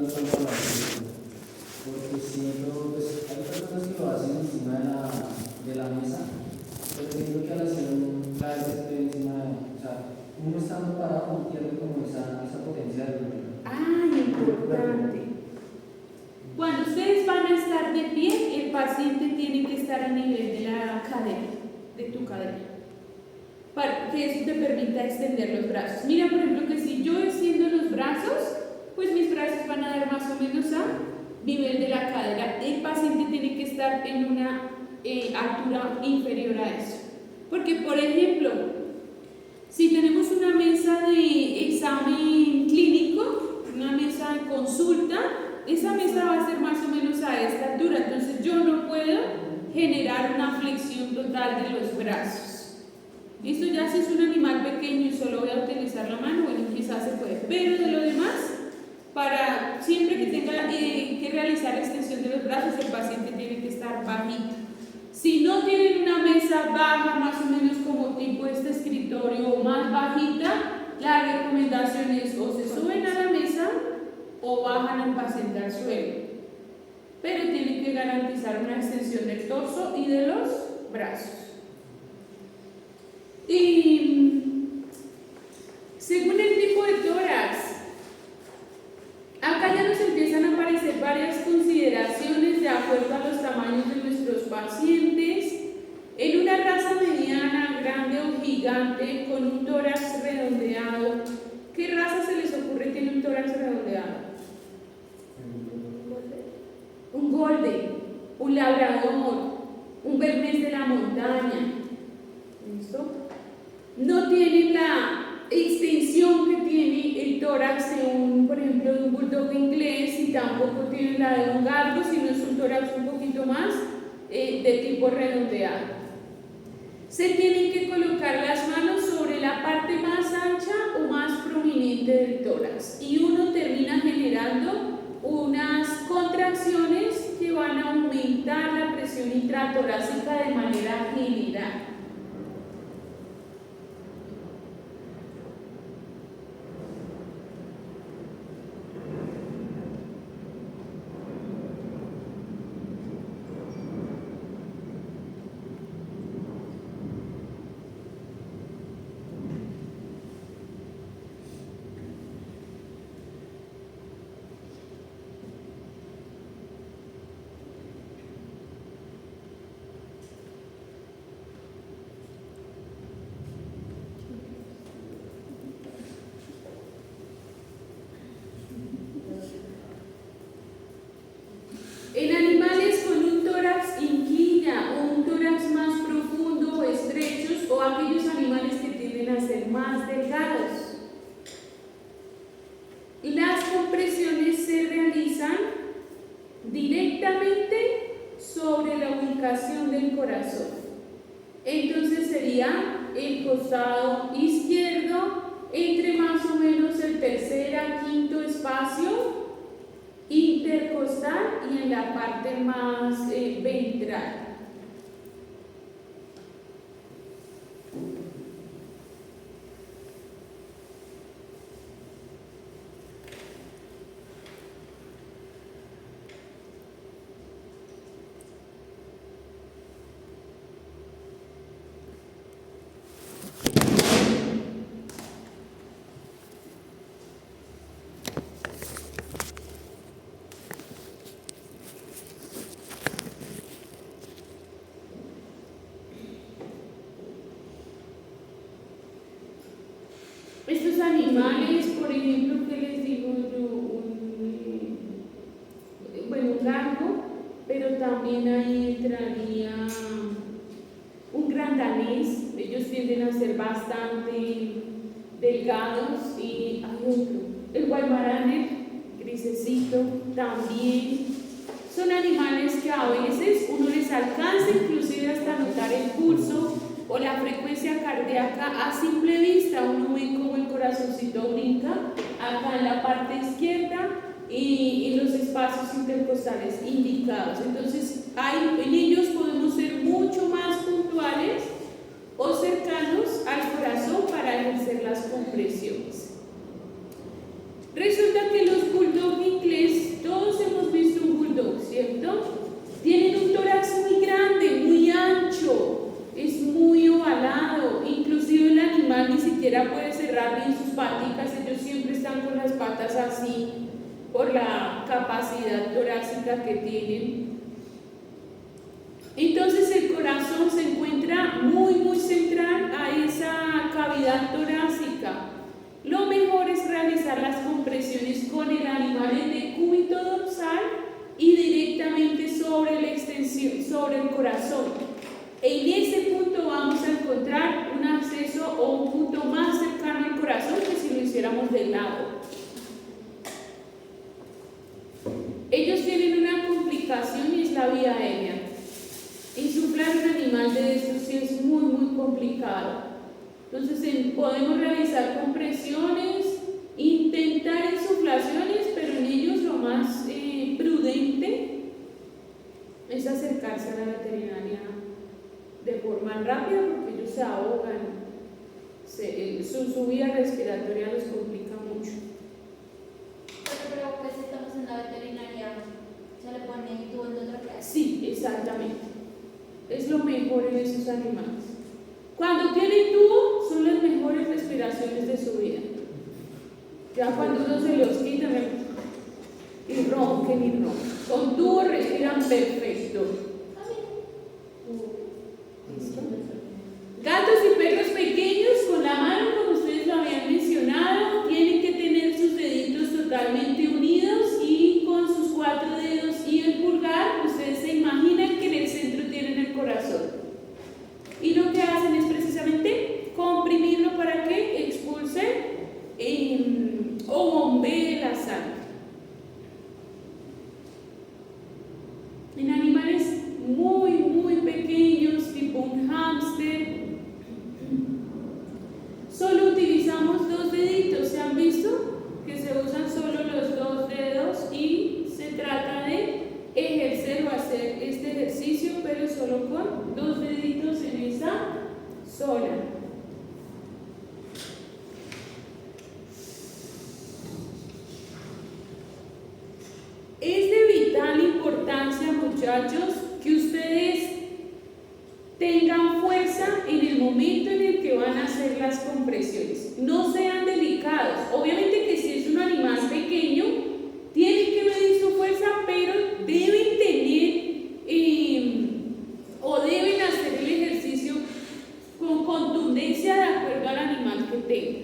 en cuanto a la postura, porque siento, pues hay personas que lo hacen encima de la mesa, pero siento que al hacer cada vez estoy encima de, o sea, uno estando parado pierde como esa potencia de golpe. Ah, importante. Cuando ustedes van a estar de pie, el paciente tiene que estar a nivel de la cadera, de tu cadera, para que eso te permita extender los brazos. Mira, por ejemplo, que si yo extiendo los brazos, pues mis brazos van a dar más o menos a nivel de la cadera. El paciente tiene que estar en una altura inferior a eso. Porque, por ejemplo, si tenemos una mesa de examen clínico, una mesa de consulta, esa mesa va a ser más o menos a esta altura, entonces yo no puedo generar una flexión total de los brazos. Esto ya si es un animal pequeño y solo voy a utilizar la mano, bueno, quizás se puede, pero de lo demás, para siempre que tenga que realizar extensión de los brazos, el paciente tiene que estar bajito. Si no tienen una mesa baja, más o menos como tipo este escritorio o más bajita, la recomendación es o se suben a la mesa o bajan al paciente al suelo, pero tienen que garantizar una extensión del torso y de los brazos. Y según el tipo de tórax, acá ya nos empiezan a aparecer varias consideraciones de acuerdo a los tamaños de nuestros pacientes. En una raza mediana, grande o gigante con un tórax redondeado, ¿qué raza se les ocurre que tiene un tórax redondeado? Un golden, un labrador, un bernés de la montaña. ¿Listo? No tienen la extensión que tiene el tórax de un, por ejemplo, de un bulldog inglés, y tampoco tienen la de un galgo, sino es un tórax un poquito más de tipo redondeado. Se tienen que colocar las manos sobre la parte más ancha o más prominente del tórax, y uno termina generando unas contracciones que van a aumentar la presión intratorácica de manera general. En animales con un tórax en quilla o un tórax más profundo o estrechos, o aquellos animales que tienden a ser más delgados, las compresiones se realizan directamente sobre la ubicación del corazón. Entonces sería el costado izquierdo, entre más o menos el tercer a quinto espacio intercostal y en la parte más ventral. Estos animales, por ejemplo, ¿qué les digo yo? Un galgo, pero también ahí entraría un gran danés. Ellos tienden a ser bastante delgados, y hay otro, el Weimaraner, grisecito, también. Son animales que a veces uno les alcanza inclusive hasta notar el pulso o la frecuencia cardíaca a simple vista. Uno ve como el corazoncito brinca acá en la parte izquierda y en los espacios intercostales indicados. Entonces en ellos podemos ser mucho más puntuales o cercanos al corazón para ejercer las compresiones. Resulta que los bulldog inglés por la capacidad torácica que tienen. Entonces el corazón se encuentra muy central a esa cavidad torácica. Lo mejor es realizar las compresiones con el animal en decúbito dorsal y directamente sobre la extensión, sobre el corazón. En ese punto vamos a encontrar un acceso o un punto más cercano al corazón que si lo hiciéramos de lado. Ellos tienen una complicación y es la vía aérea. Insuflar un animal de estos sí es muy complicado. Entonces podemos realizar compresiones, intentar insuflaciones, pero en ellos lo más prudente es acercarse a la veterinaria de forma rápida porque ellos se ahogan, su vía respiratoria los complica mucho. Pero pues estamos en la veterinaria, ¿se le pone tubo endotraqueal? Sí, exactamente. Es lo mejor en esos animales. Cuando tienen tubo, son las mejores respiraciones de su vida. Ya cuando uno se los quita, y ronquen. Con tubo respiran perfecto. ¿Listo? Gatos y perros pequeños con la mano, como ustedes lo habían mencionado, tienen que tener sus deditos totalmente unidos y con sus 4 dedos y el pulgar, ustedes se imaginan que en el centro tienen el corazón. Y lo que hacen es precisamente comprimirlo para que expulse o bombee la sangre. En animales muy pequeños, tipo un hámster, solo utilizamos 2 deditos. ¿Se han visto? Que se usan solo los 2 dedos y se trata de ejercer o hacer este ejercicio, pero solo con 2 deditos en esa zona. Es de vital importancia, muchachos, que ustedes tengan fuerza en el momento en el que van a hacer las compresiones. No sean delicados. Obviamente que si es un animal pequeño, tienen que medir su fuerza, pero deben tener o deben hacer el ejercicio con contundencia de acuerdo al animal que tengan.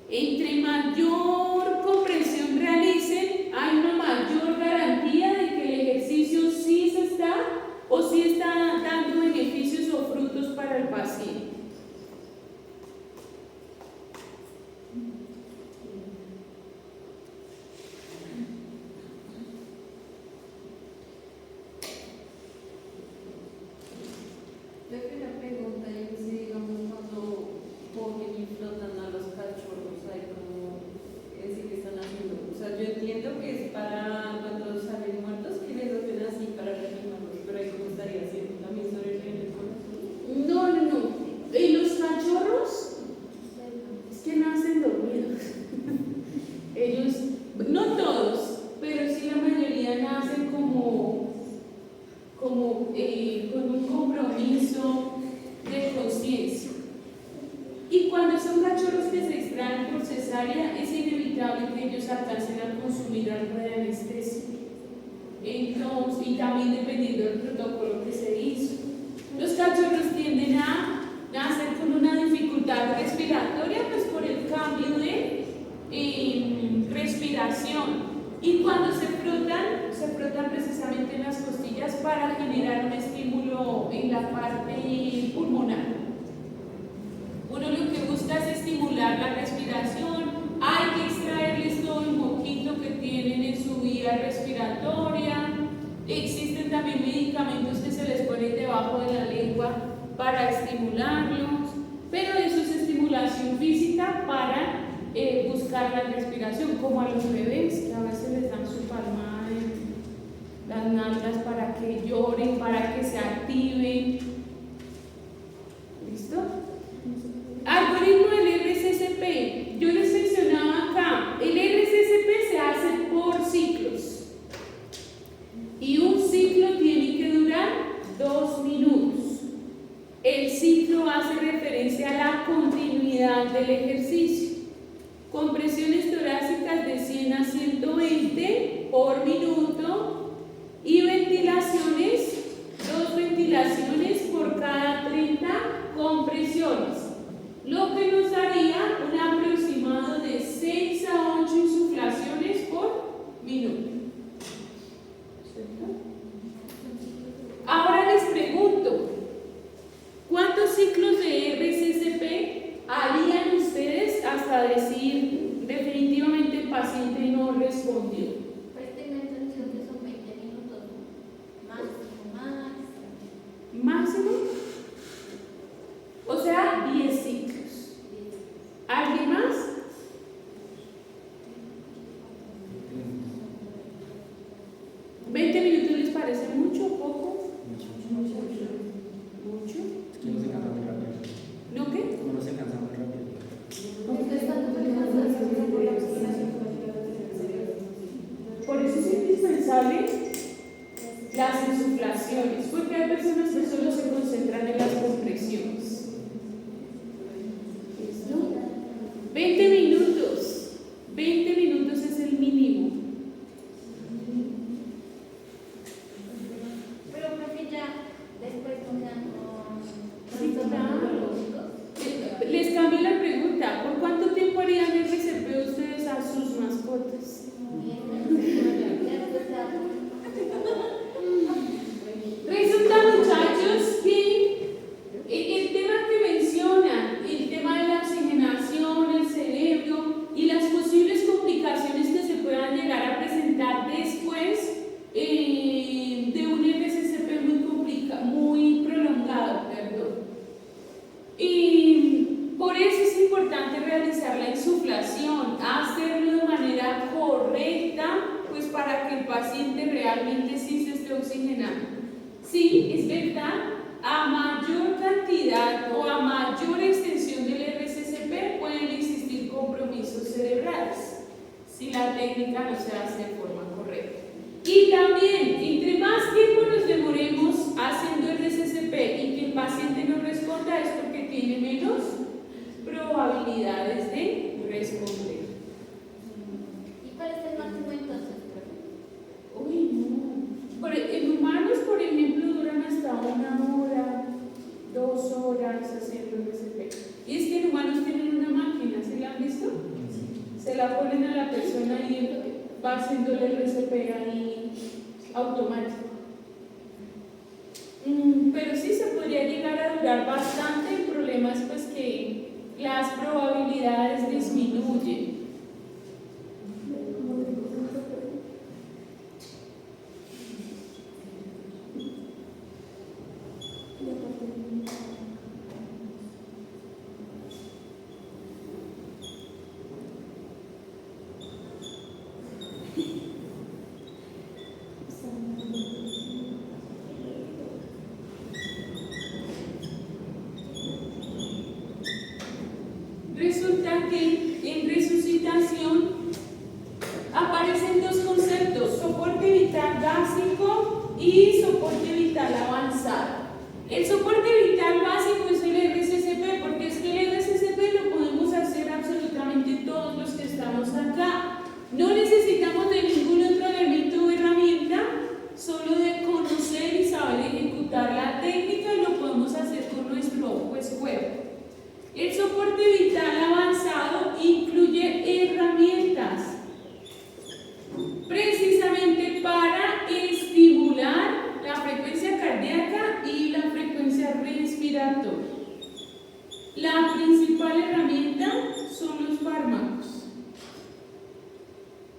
Entre mayor comprensión realicen, hay una mayor garantía de que el ejercicio sí se está o sí está dando beneficios o frutos para el paciente. Yo tengo una pregunta, y es si digamos cuando cogen y flotan a los cachorros, hay como decir que están haciendo, o sea, yo entiendo que es para cuando salen muertos que les hacen así para reanimarlos, pero ahí como estaría haciendo también sobre el corazón. No. ¿Y los cachorros? Es que nacen dormidos. Ellos, no todos, pero sí la mayoría nacen como con un compromiso de conciencia. Y cuando son cachorros que se extraen por cesárea, es inevitable que ellos alcancen a consumir algo de anestesia. Entonces, y también dependiendo del protocolo que se hizo. Los cachorros tienden a nacer con una dificultad respiratoria, pues por el cambio de respiración. Y cuando se frotan precisamente en las costillas para generar un estímulo en la parte pulmonar. Uno lo que busca es estimular la respiración, hay que extraerles todo el moquito que tienen en su vía respiratoria. Existen también medicamentos que se les ponen debajo de la lengua para estimularlos, pero eso es estimulación física para buscar la respiración, como a los bebés, que a veces les dan su palmada en las nalgas para que lloren, para que se activen. ¿Listo? Algoritmo del RCCP. Yo les mencionaba acá, el RCCP se hace por ciclos. Y un ciclo tiene que durar 2 minutos. El ciclo hace referencia a la continuidad del ejercicio. Compresiones torácicas de 100 a 120 parece mucho o poco? Mucho. Mucho. Es que uno se cansa muy rápido. ¿No qué? Uno se cansa muy rápido. Por eso es indispensable las insuflaciones, porque hay personas que solo se concentran en las compresiones. ¿Listo? 20 minutos. 20 minutos es el mínimo. Pero profe, ya después Sí, con claro. neurológicos. Les cambio la pregunta. ¿Por cuánto tiempo harían el RCP ustedes a sus mascotas? Resulta, muchachos, que el tema que mencionan, el tema de la oxigenación, el cerebro y las posibles complicaciones que se puedan llegar a presentar después de un RCCP muy prolongado, perdón. Y por eso es importante realizar la insuflación, hacerlo de manera correcta, pues para que el paciente realmente sí se esté oxigenando. Sí, es verdad, a mayor cantidad o a mayor extensión del RCCP pueden existir compromisos cerebrales si la técnica no se hace de forma correcta. Y también, entre más tiempo nos demoremos haciendo el RCCP y que el paciente no responda es porque tiene menos probabilidades de responder. ¿Y cuál es el máximo entonces, profe? Uy, no. En humanos, por ejemplo, duran hasta 1 hora, 2 horas haciendo el RCP. Y es que en humanos tienen una máquina, ¿se la han visto? Se la ponen a la persona y va haciéndole el RCP ahí automático. Pero sí se podría llegar a durar bastante. El problema es pues que las probabilidades disminuyen. Resulta que en resucitación aparecen dos conceptos: soporte vital básico y soporte vital avanzado. El soporte vital básico es el RCCP, porque es que el RCCP lo podemos hacer absolutamente todos los que estamos acá. No necesitamos de ningún otro elemento o herramienta, solo de conocer y saber ejecutar la técnica, y lo podemos hacer con nuestro cuerpo. El soporte vital avanzado incluye herramientas precisamente para estimular la frecuencia cardíaca y la frecuencia respiratoria. La principal herramienta son los fármacos,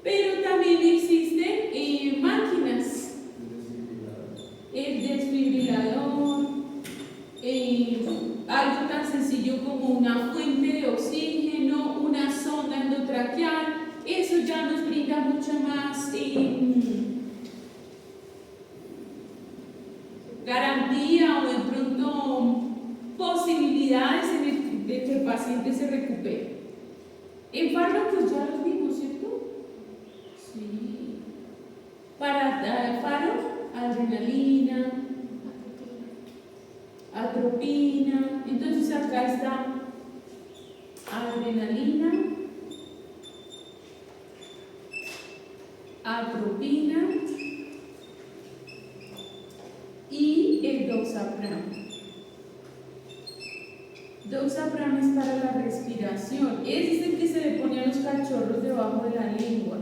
pero también existen máquinas, el desfibrilador, algo tan sencillo como una fuente de oxígeno, una sonda endotraqueal. Eso ya nos brinda mucha más garantía o de pronto posibilidades de que el paciente se recupere. En fármacos ya los vimos, ¿cierto? Sí. Para el faro, adrenalina, atropina. Entonces acá está adrenalina, atropina y el doxapram. Doxapram es para la respiración. Ese es el que se le pone a los cachorros debajo de la lengua.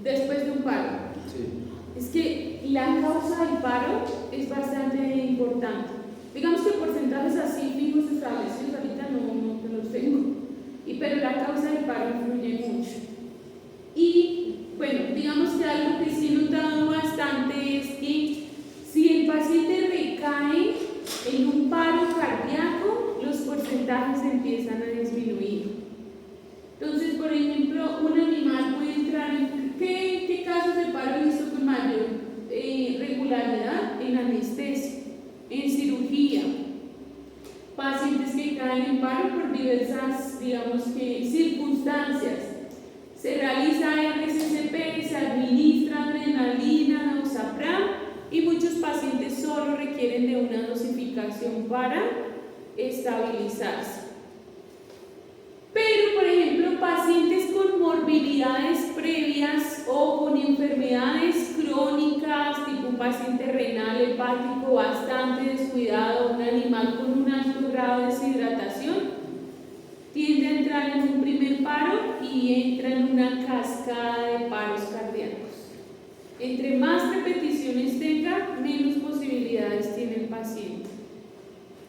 después de un paro. Sí. Es que la causa del paro es bastante importante. Digamos que porcentajes así fijos establecidos ahorita no los tengo, pero la causa del paro influye mucho. Y bueno, digamos que algo que sí he notado bastante es que si el paciente recae en un paro cardíaco, los porcentajes empiezan a disminuir. Entonces, por ejemplo, un animal puede entrar en ¿qué casos de paro he visto con mayor regularidad? En anestesia, en cirugía, pacientes que caen en paro por diversas, digamos que, circunstancias. Se realiza RCCP, se administra adrenalina, doxapram, y muchos pacientes solo requieren de una dosificación para estabilizarse. Pero, por ejemplo, pacientes con morbilidades previas o con enfermedades crónicas, tipo un paciente renal, hepático, bastante descuidado, un animal con un alto grado de deshidratación, tiende a entrar en un primer paro y entra en una cascada de paros cardíacos. Entre más repeticiones tenga, menos posibilidades tiene el paciente.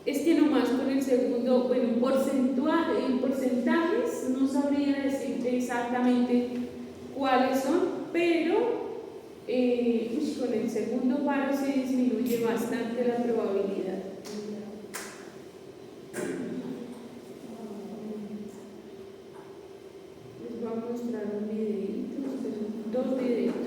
Es que nomás con el segundo, bueno, en porcentajes no sabría decirte exactamente cuáles son, pero con el segundo paro se disminuye bastante la probabilidad. Les voy a mostrar un videito, dos videitos.